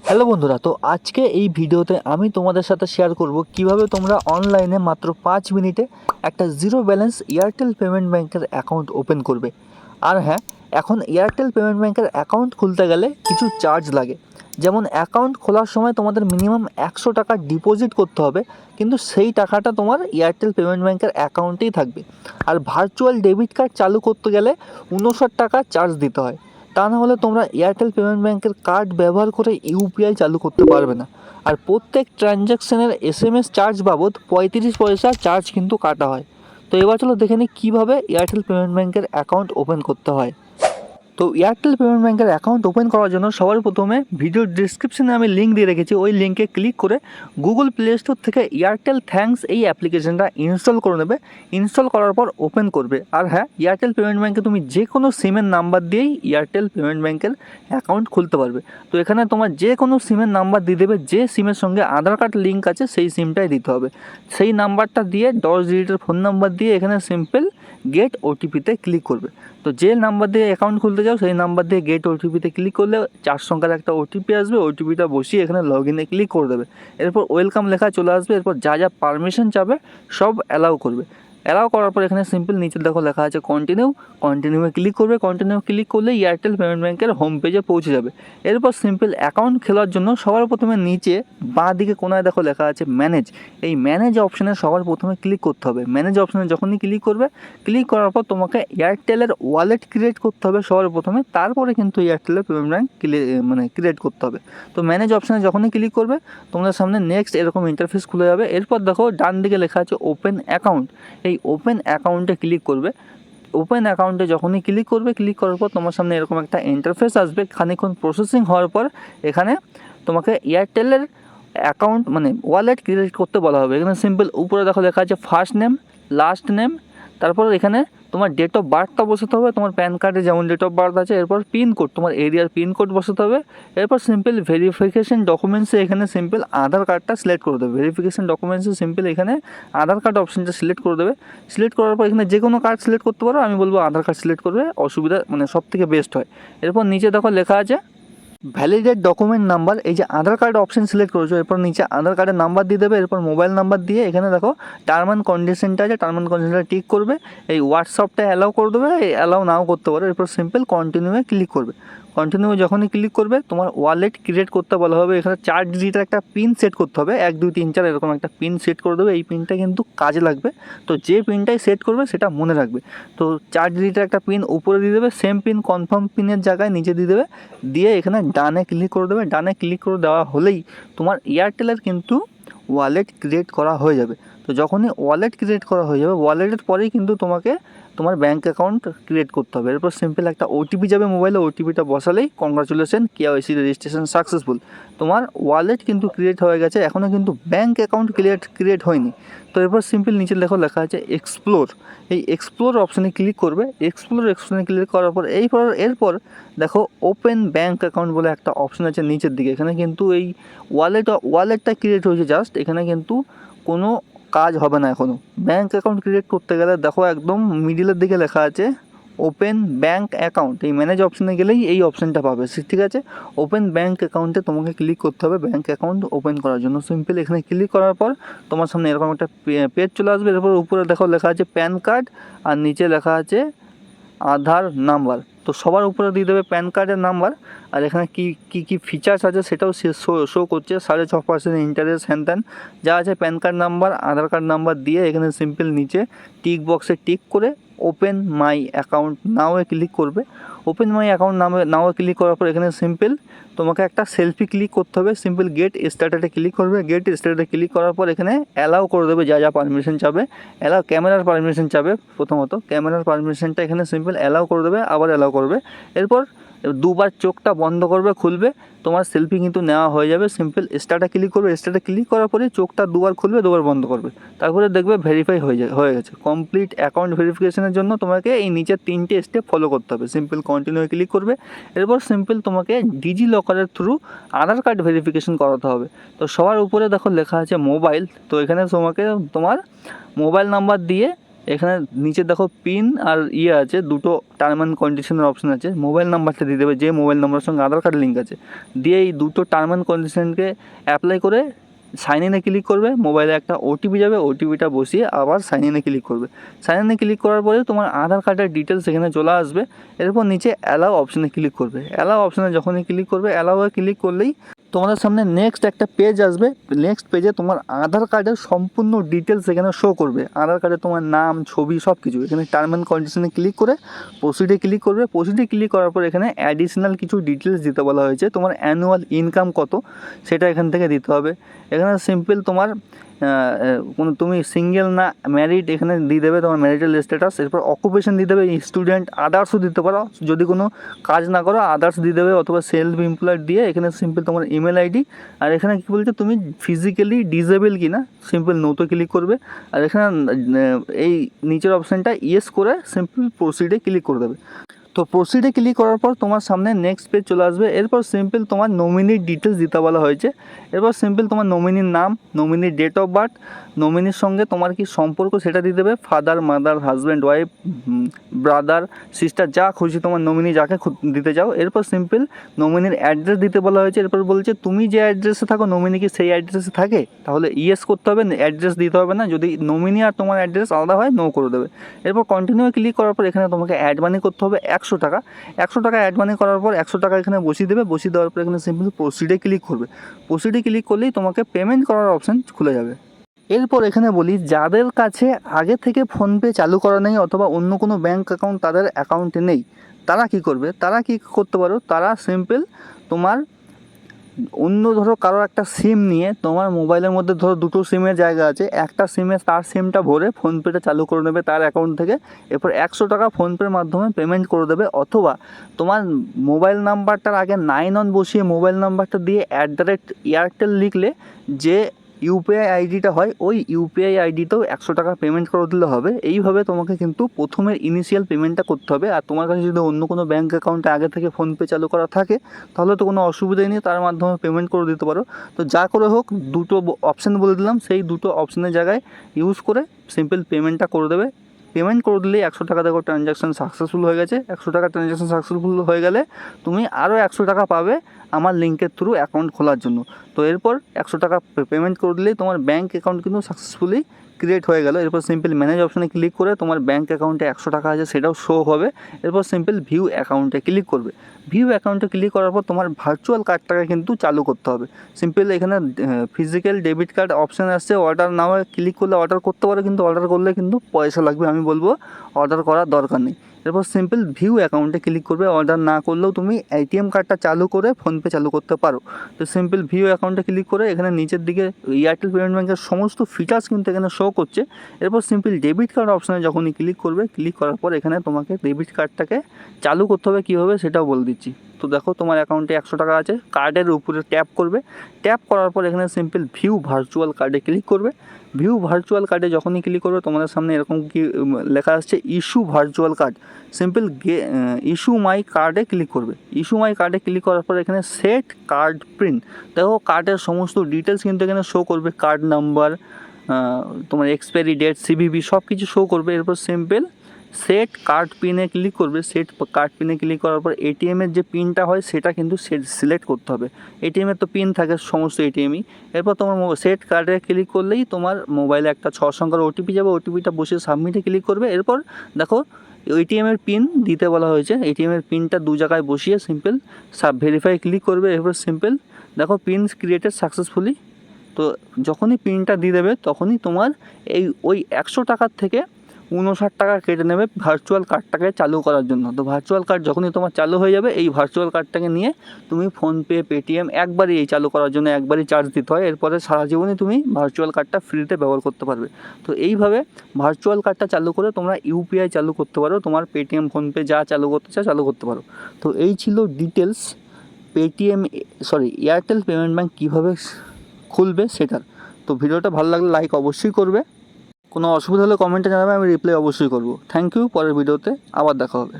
Hello বন্ধুরা, তো আজকে এই ভিডিওতে আমি তোমাদের সাথে শেয়ার করব কিভাবে তোমরা অনলাইনে মাত্র 5 মিনিটে একটা জিরো ব্যালেন্স এয়ারটেল পেমেন্ট ব্যাংকের অ্যাকাউন্ট ওপেন করবে। আর হ্যাঁ, এখন এয়ারটেল পেমেন্ট ব্যাংকের অ্যাকাউন্ট খুলতে গেলে কিছু চার্জ লাগে। যেমন অ্যাকাউন্ট খোলার সময় তোমাদের মিনিমাম 100 টাকা ডিপোজিট করতে হবে, কিন্তু সেই টাকাটা তোমার এয়ারটেল পেমেন্ট ব্যাংকের অ্যাকাউন্টেই থাকবে। আর ভার্চুয়াল ডেবিট কার্ড চালু করতে গেলে 59 টাকা চার্জ দিতে হয়। তা না হলে তোমরা এয়ারটেল পেমেন্ট ব্যাংকের কার্ড ব্যবহার করে ইউপিআই চালু করতে পারবে না। আর প্রত্যেক ট্রানজ্যাকশানের এসএমএস চার্জ বাবদ 35 পয়সা চার্জ কিন্তু কাটা হয়। তো এবার চলো দেখে নিই কীভাবে এয়ারটেল পেমেন্ট ব্যাংকের অ্যাকাউন্ট ওপেন করতে হয়। তো এয়ারটেল পেমেন্ট ব্যাংকের অ্যাকাউন্ট ওপেন করার জন্য সবার প্রথমে ভিডিওর ডিসক্রিপশনে আমি লিঙ্ক দিয়ে রেখেছি, ওই লিঙ্কে ক্লিক করে গুগল প্লে স্টোর থেকে এয়ারটেল থ্যাঙ্কস এই অ্যাপ্লিকেশনটা ইনস্টল করে নেবে। ইনস্টল করার পর ওপেন করবে। আর হ্যাঁ, এয়ারটেল পেমেন্ট ব্যাংকে তুমি যে কোনো সিমের নাম্বার দিয়েই এয়ারটেল পেমেন্ট ব্যাংকের অ্যাকাউন্ট খুলতে পারবে। তো এখানে তোমার যে কোনো সিমের নাম্বার দিয়ে দেবে, যে সিমের সঙ্গে আধার কার্ড লিঙ্ক আছে সেই সিমটাই দিতে হবে। সেই নাম্বারটা দিয়ে 10 ডিজিটের ফোন নাম্বার দিয়ে এখানে সিম্পল গেট ওটিপিতে ক্লিক করবে। তো যে নাম্বার দিয়ে অ্যাকাউন্ট খুলতে যাও সেই নাম্বার দিয়ে গেট ওটিপিতে ক্লিক করলে 4 সংখ্যার একটা ওটিপি আসবে। ওটিপিটা বসিয়ে এখানে লগ ইনে ক্লিক করে দেবে। এরপর ওয়েলকাম লেখা চলে আসবে। এরপর যা যা পারমিশন চাবে সব অ্যালাউ করবে। অ্যালাউ করার পর এখানে সিম্পল নিচে দেখো লেখা আছে কন্টিনিউয়ে ক্লিক করবে। কন্টিনিউ ক্লিক করলে এয়ারটেল পেমেন্ট ব্যাংকের হোম পেজে পৌঁছে যাবে। এরপর সিম্পল অ্যাকাউন্ট খোলার জন্য সবার প্রথমে নিচে বাঁ দিকে কোনায় দেখো লেখা আছে ম্যানেজ। এই ম্যানেজ অপশানে সবার প্রথমে ক্লিক করতে হবে। ম্যানেজ অপশানে যখনই ক্লিক করবে, ক্লিক করার পর তোমাকে এয়ারটেলের ওয়ালেট ক্রিয়েট করতে হবে সবার প্রথমে, তারপরে কিন্তু এয়ারটেলের পেমেন্ট ব্যাংক ক্রিয়েট করতে হবে। তো ম্যানেজ অপশানে যখনই ক্লিক করবে তোমাদের সামনে নেক্সট এরকম ইন্টারফেস খুলে যাবে। এরপর দেখো ডান দিকে লেখা আছে ওপেন অ্যাকাউন্ট। এই ওপেন অ্যাকাউন্টে ক্লিক করবে। ওপেন অ্যাকাউন্টে যখনই ক্লিক করবে, ক্লিক করার পর তোমার সামনে এরকম একটা ইন্টারফেস আসবে। খানিকক্ষণ প্রসেসিং হওয়ার পর এখানে তোমাকে এয়ারটেলের অ্যাকাউন্ট ওয়ালেট ক্রিয়েট করতে বলা হবে। এখানে সিম্পল উপরে দেখো লেখা আছে ফার্স্ট নেম, লাস্ট নেম, তারপর এখানে তোমার ডেট অফ বার্থটা বসাতে হবে, তোমার প্যান কার্ডে যেমন ডেট অফ বার্থ আছে। এরপর পিনকোড, তোমার এরিয়ার পিনকোড বসাতে হবে। এরপর সিম্পল ভেরিফিকেশন ডকুমেন্টসে এখানে সিম্পল আধার কার্ডটা সিলেক্ট করে দেবে। ভেরিফিকেশন ডকুমেন্টসে সিম্পল এখানে আধার কার্ড অপশানটা সিলেক্ট করে দেবে। সিলেক্ট করার পর এখানে যে কোনো কার্ড সিলেক্ট করতে পারো, আমি বলবো আধার কার্ড সিলেক্ট করবে, অসুবিধা সব থেকে বেস্ট হয়। এরপর নিচে দেখো লেখা আছে ভ্যালিডেট ডকুমেন্ট নাম্বার। এই যে আধার কার্ড অপশন সিলেক্ট করেছো, এরপর নিচে আধার কার্ডের নাম্বার দিয়ে দেবে। এরপর মোবাইল নাম্বার দিয়ে এখানে দেখো টার্ম অ্যান্ড কন্ডিশনটা আছে, টার্ম অ্যান্ড কন্ডিশনটা টিক করবে। এই হোয়াটসঅ্যাপটা অ্যালাউ করে দেবে, অ্যালাউ নাও করতে পারো। এরপর সিম্পল কন্টিনিউয়ে ক্লিক করবে। কন্টিনিউ যখনই ক্লিক করবে তোমার ওয়ালেট ক্রিয়েট করতে বলা হবে। এখানে 4 ডিজিটের একটা পিন সেট করতে হবে, 1 2 3 4 এরকম একটা পিন সেট করে দেবে। এই পিনটা কিন্তু কাজে লাগবে, তো যে পিনটাই সেট করবে সেটা মনে রাখবে। তো 4 ডিজিটের একটা পিন উপরে দিয়ে দেবে, সেম পিন কনফার্ম পিনের জায়গায় নিচে দিয়ে দেবে। দিয়ে এখানে ডানে ক্লিক করে দেবে। ডানে ক্লিক করে দেওয়া হলেই তোমার এয়ারটেলের কিন্তু ওয়ালেট ক্রিয়েট করা হয়ে যাবে। তো যখনই ওয়ালেট ক্রিয়েট করা হয়ে যাবে, ওয়ালেটের পরেই কিন্তু তোমাকে তোমার ব্যাঙ্ক অ্যাকাউন্ট ক্রিয়েট করতে হবে। এরপর সিম্পল একটা ওটিপি যাবে মোবাইলে, ওটিপিটা বসালেই কংগ্রাচুলেশন, কেওয়াইসি রেজিস্ট্রেশন সাকসেসফুল। তোমার ওয়ালেট কিন্তু ক্রিয়েট হয়ে গেছে, এখনও কিন্তু ব্যাঙ্ক অ্যাকাউন্ট ক্রিয়েট হয়নি। তো এরপর সিম্পল নিচে দেখো লেখা আছে এক্সপ্লোর। এই এক্সপ্লোর অপশানে ক্লিক করবে। এক্সপ্লোর অপশানে ক্লিক করার পর এরপর দেখো ওপেন ব্যাঙ্ক অ্যাকাউন্ট বলে একটা অপশান আছে নিচের দিকে। এখানে কিন্তু এই ওয়ালেটটা ক্রিয়েট হয়েছে জাস্ট, এখানে কিন্তু কোনো কাজ হবে না এখনও। ব্যাঙ্ক অ্যাকাউন্ট ক্রিয়েট করতে গেলে দেখো একদম মিডিলের দিকে লেখা আছে ওপেন ব্যাঙ্ক অ্যাকাউন্ট। এই ম্যানেজ অপশানে গেলেই এই অপশানটা পাবে, ঠিক আছে। ওপেন ব্যাঙ্ক অ্যাকাউন্টে তোমাকে ক্লিক করতে হবে ব্যাঙ্ক অ্যাকাউন্ট ওপেন করার জন্য। সিম্পল এখানে ক্লিক করার পর তোমার সামনে এরকম একটা পেজ চলে আসবে। এরপর উপরে দেখো লেখা আছে প্যান কার্ড, আর নিচে লেখা আছে আধার নাম্বার। তো সবার উপরে দিয়ে দেবে প্যান কার্ডের নাম্বার। আর এখানে কী ফিচার্স আছে সেটাও শো করছে, 6.5% ইন্টারেস্ট, হ্যান ত্যান যা আছে। প্যান কার্ড নাম্বার, আধার কার্ড নাম্বার দিয়ে এখানে সিম্পল নিচে টিক বক্সে টিক করে ওপেন মাই অ্যাকাউন্ট নাওয়ে ক্লিক করবে। ওপেন মাই অ্যাকাউন্ট নাওয়ে ক্লিক করার পর এখানে সিম্পল তোমাকে একটা সেলফি ক্লিক করতে হবে। সিম্পল গেট স্টার্টেডে ক্লিক করবে। গেট স্টার্টেডে ক্লিক করার পর এখানে অ্যালাউ করে দেবে যা যা পারমিশন চাবে। ক্যামেরার পারমিশন চাবে, প্রথমত ক্যামেরার পারমিশনটা এখানে সিম্পল অ্যালাউ করে দেবে, আবার অ্যালাউ করবে। এরপর দুবার চোখটা বন্ধ করবে, খুলবে, তোমার সেলফি কিন্তু নেওয়া হয়ে যাবে। সিম্পল স্টার্টে ক্লিক করবে। স্টার্টে ক্লিক করার পরে চোখটা দুবার খুলবে, দুবার বন্ধ করবে, তারপরে দেখবে ভেরিফাই হয়ে গেছে। কমপ্লিট অ্যাকাউন্ট ভেরিফিকেশনের জন্য তোমাকে এই নিচের 3টে স্টেপ ফলো করতে হবে। সিম্পল কন্টিনিউ ক্লিক করবে। এরপর সিম্পল তোমাকে ডিজি লকারের থ্রু আধার কার্ড ভেরিফিকেশন করাতে হবে। তো সবার উপরে দেখো লেখা আছে মোবাইল। তো এখানে তোমাকে তোমার মোবাইল নাম্বার দিয়ে এখানে নিচে দেখো পিন আর আছে দুটো টার্ম অ্যান্ড কন্ডিশনের অপশন আছে। মোবাইল নাম্বারটা দিয়ে দেবে, যে মোবাইল নাম্বারের সঙ্গে আধার কার্ড লিঙ্ক আছে, দিয়ে এই দুটো টার্ম অ্যান্ড কন্ডিশনকে অ্যাপ্লাই করে সাইন ইনে ক্লিক করবে। মোবাইলে একটা ওটিপি যাবে, ওটিপিটা বসিয়ে আবার সাইন ইনে ক্লিক করবে। সাইন ইনে ক্লিক করার পরে তোমার আধার কার্ডের ডিটেলস এখানে চলে আসবে। এরপর নিচে অ্যালাও অপশানে ক্লিক করবে। অ্যালাও অপশানে যখনই ক্লিক করবে, অ্যালাওয়ে ক্লিক করলেই তোমাদের সামনে নেক্সট একটা পেজ আসবে। নেক্সট পেজে তোমার আধার কার্ডের সম্পূর্ণ ডিটেলস এখানে শো করবে। আধার কার্ডে তোমার নাম, ছবি সব কিছু। এখানে টার্ম অ্যান্ড কন্ডিশনে ক্লিক করে প্রসিডে ক্লিক করবে। প্রসিডে ক্লিক করার পর এখানে অ্যাডিশনাল কিছু ডিটেলস দিতে বলা হয়েছে। তোমার অ্যানুয়াল ইনকাম কত সেটা এখান থেকে দিতে হবে। এখানে সিম্পল তোমার কোনো তুমি সিঙ্গেল না ম্যারিড এখানে দিয়ে দেবে তোমার ম্যারিটাল স্ট্যাটাস। এরপর অকুপেশন দিয়ে দেবে, স্টুডেন্ট, আদার্সও দিতে পারো, যদি কোনো কাজ না করো আদার্স দিয়ে দেবে, অথবা সেলফ এমপ্লয়েড দিয়ে এখানে সিম্পল তোমার ইমেল আইডি। আর এখানে কী বলছে তুমি ফিজিক্যালি ডিসেবল কি না, সিম্পল নোতে ক্লিক করবে। আর এখানে এই নিচের অপশানটা ইয়েস করে সিম্পল প্রসিডে ক্লিক করে দেবে। তো প্রসিডে ক্লিক করার পর তোমার সামনে নেক্সট পেজ চলে আসবে। এরপর সিম্পল তোমার নমিনির ডিটেলস দিতে বলা হয়েছে। এরপর সিম্পল তোমার নমিনির নাম, নমিনির ডেট অফ বার্থ, নমিনির সঙ্গে তোমার কি সম্পর্ক সেটা দিয়ে দেবে, father, mother, husband, wife, brother, sister, যা খুশি তোমার নমিনি যাকে দিতে চাও। এরপর সিম্পল নমিনির অ্যাড্রেস দিতে বলা হয়েছে। এরপর বলছে তুমি যে অ্যাড্রেসে থাকো নমিনি কি সেই অ্যাড্রেসে থাকে, তাহলে ইয়েস করতে হবে, অ্যাড্রেস দিতে হবে না। যদি নমিনি আর তোমার অ্যাড্রেস আলাদা হয় নো করে দেবে। এরপর কন্টিনিউ ক্লিক করার পর এখানে তোমাকে অ্যাড মানি করতে হবে 100 টাকা। 100 টাকা অ্যাড মানি করার পর 100 টাকা এখানে বসিয়ে দেবে। বসিয়ে দেওয়ার পর এখানে সিম্পল প্রসিডে ক্লিক করবে। প্রসিডে ক্লিক করলেই তোমাকে পেমেন্ট করার অপশান খুলে যাবে। এরপর এখানে বলি, যাদের কাছে আগে থেকে ফোনপে চালু করা নেই অথবা অন্য কোনো ব্যাঙ্ক অ্যাকাউন্ট তাদের অ্যাকাউন্টে নেই, তারা কি করবে, তারা কি করতে পারো, তারা সিম্পল তোমার অন্য ধরো কারো একটা সিম নিয়ে, তোমার মোবাইলের মধ্যে ধরো দুটো সিমের জায়গা আছে, একটা সিমে তার সিমটা ভরে ফোনপেটা চালু করে নেবে তার অ্যাকাউন্ট থেকে। এরপর 100 টাকা ফোনপের মাধ্যমে পেমেন্ট করে দেবে। অথবা তোমার মোবাইল নাম্বারটার আগে 9 বসিয়ে মোবাইল নাম্বারটা দিয়ে @এয়ারটেল লিখলে যে ইউপিআই আইডিটা হয়, ওই ইউপিআই আইডিতেও 100 টাকা পেমেন্ট করে দিলে হবে। এইভাবে তোমাকে কিন্তু প্রথমের ইনিশিয়াল পেমেন্টটা করতে হবে। আর তোমার কাছে যদি অন্য কোনো ব্যাঙ্ক অ্যাকাউন্টে আগে থেকে ফোনপে চালু করা থাকে তাহলে তো কোনো অসুবিধাই নেই, তার মাধ্যমে পেমেন্ট করে দিতে পারো। তো যা করে হোক দুটো অপশান বলে দিলাম, সেই দুটো অপশানের জায়গায় ইউজ করে সিম্পল পেমেন্টটা করে দেবে। পেমেন্ট করে দিলেই 100 টাকা দেখো ট্রানজ্যাকশান সাকসেসফুল হয়ে গেছে। 100 টাকা ট্রানজ্যাকশান সাকসেসফুল হয়ে গেলে তুমি আরও 100 টাকা পাবে আমার লিঙ্কের থ্রু অ্যাকাউন্ট খোলার জন্য। তো এরপর 100 টাকা পেমেন্ট করে দিলেই তোমার ব্যাঙ্ক অ্যাকাউন্ট কিন্তু সাকসেসফুলি ক্রিয়েট হয়ে গেল। এরপর সিম্পল ম্যানেজ অপশানে ক্লিক করে তোমার ব্যাঙ্ক অ্যাকাউন্টে 100 টাকা আছে সেটাও শো হবে। এরপর সিম্পল ভিউ অ্যাকাউন্টে ক্লিক করবে। ভিউ অ্যাকাউন্টে ক্লিক করার পর তোমার ভার্চুয়াল কার্ডটাকে কিন্তু চালু করতে হবে। সিম্পল এখানে ফিজিক্যাল ডেবিট কার্ড অপশান আসছে, অর্ডার নাও ক্লিক করলে অর্ডার করতে পারো, কিন্তু অর্ডার করলে কিন্তু পয়সা লাগবে। আমি বলবো অর্ডার করার দরকার নেই। এরপর সিম্পল ভিউ অ্যাকাউন্টে ক্লিক করবে। অর্ডার না করলেও তুমি এটিএম কার্ডটা চালু করে ফোনপে চালু করতে পারো। তো সিম্পল ভিউ অ্যাকাউন্টে ক্লিক করে এখানে নিচের দিকে এয়ারটেল পেমেন্ট ব্যাঙ্কের সমস্ত ফিচার্স কিন্তু এখানে শো করছে। এরপর সিম্পল ডেবিট কার্ড অপশানে যখনই ক্লিক করবে, ক্লিক করার পর এখানে তোমাকে ডেবিট কার্ডটাকে চালু করতে হবে, কীভাবে সেটাও বলে দিচ্ছি। তো দেখো তোমার অ্যাকাউন্টে 100 টাকা আছে, কার্ডের উপরে ট্যাপ করবে। ট্যাপ করার পর এখানে সিম্পল ভিউ ভার্চুয়াল কার্ডে ক্লিক করবে। ভিউ ভার্চুয়াল কার্ডে যখনই ক্লিক করবে তোমাদের সামনে এরকম কি লেখা আসছে, issue virtual card. Simple issue my কার্ডে ক্লিক করবে। ইস্যু মাই কার্ডে ক্লিক করার পর এখানে সেট কার্ড প্রিন্ট, দেখো কার্ডের সমস্ত ডিটেলস কিন্তু এখানে শো করবে, কার্ড নাম্বার, তোমার এক্সপায়ারি ডেট, সিভিভি সব কিছু শো করবে। এরপর সিম্পল সেট কার্ড পিনে ক্লিক করবে। সেট কার্ড পিনে ক্লিক করার পর এটিএমের যে পিনটা হয় সেটা কিন্তু সিলেক্ট করতে হবে। এটিএমের তো পিন থাকে সমস্ত এটিএমই। এরপর তোমার সেট কার্ডে ক্লিক করলেই তোমার মোবাইলে একটা 6 সংখ্যার ওটিপি যাবে। ওটিপিটা বসে সাবমিটে ক্লিক করবে। এরপর দেখো এটিএমের পিন দিতে বলা হয়েছে, এটিএমের পিনটা দু জায়গায় বসিয়ে সিম্পল ভেরিফাই ক্লিক করবে। এরপর সিম্পল দেখো পিন ক্রিয়েটেড সাকসেসফুলি। তো যখনই পিনটা দিয়ে দেবে তখনই তোমার ওই 100 টাকার থেকে 59 টাকা কেটে নেবে ভার্চুয়াল কার্ডটাকে চালু করার জন্য। তো ভার্চুয়াল কার্ড যখনই তোমার চালু হয়ে যাবে, এই ভার্চুয়াল কার্ডটাকে নিয়ে তুমি ফোনপে, পেটিএম একবারই এই চালু করার জন্য একবারই চার্জ দিতে হয়। এরপরে সারা জীবনই তুমি ভার্চুয়াল কার্ডটা ফ্রিতে ব্যবহার করতে পারবে। তো এইভাবে ভার্চুয়াল কার্ডটা চালু করে তোমরা ইউপিআই চালু করতে পারো, তোমার পেটিএম, ফোনপে যা চালু করতে চাও চালু করতে পারো। তো এই ছিল ডিটেলস এয়ারটেল পেমেন্ট ব্যাঙ্ক কীভাবে খুলবে সেটার। তো ভিডিওটা ভালো লাগলে লাইক অবশ্যই করবে, কোনো অসুবিধা হলে কমেন্টে জানাবে, আমি রিপ্লাই অবশ্যই করব। Thank you. পরের ভিডিওতে আবার দেখা হবে।